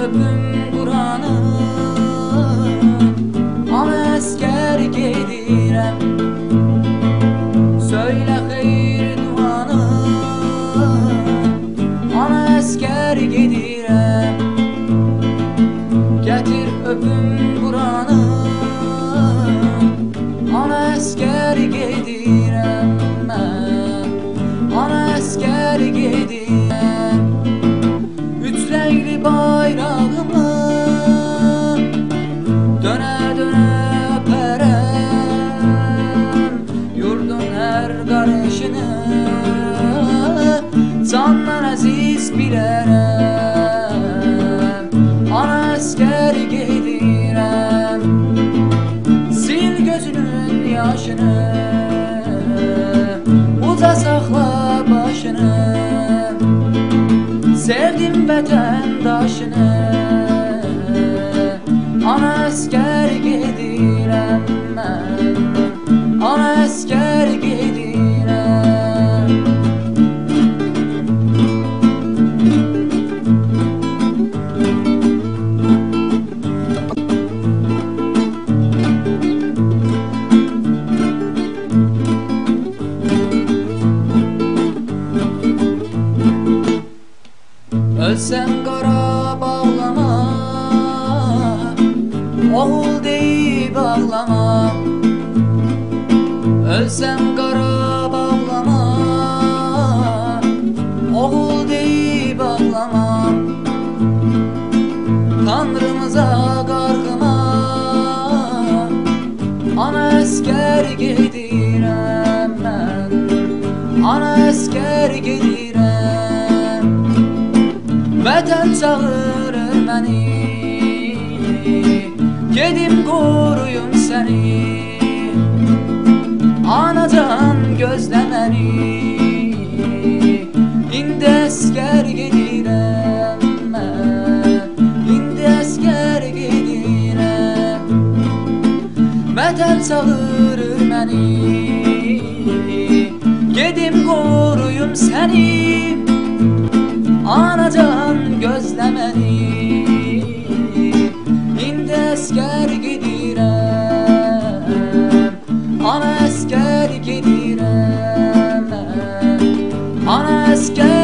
öpüm Kur'an'ı, ana əskər gedirəm. Söylə xeyir duanı, ana əskər gedirəm. Gətir öpüm Kur'an'ı, ana əskər gedirəm mən, ana əskər gedirəm. Üç rəngli bayrağımı dönə dönə öpərəm. Yurdun hər qarışını candan əziz bilərəm. Ana əskər gedirəm. Sil gözünün yaşını, uca saxla başını. Sevdim vətəndaşını, ana əskər gedirəm mən, ana əskər gedirəm. Ölsəm qara bağlama, oğul deyib ağlama. Ölsəm qara bağlama, oğul deyib ağlama. Tanrımıza qarğıma, ana əskər gedirəm mən, ana əskər gedirəm. Vətən çağırır məni, gedim qoruyum səni. Anacan gözlə məni, indi əskər gedirəm mən, indi əskər gedirəm. Vətən çağırır məni, gedim qoruyum səni. Anacan gözlə məni, indi əskər gedirəm, ana əskər gedirəm, ana əskər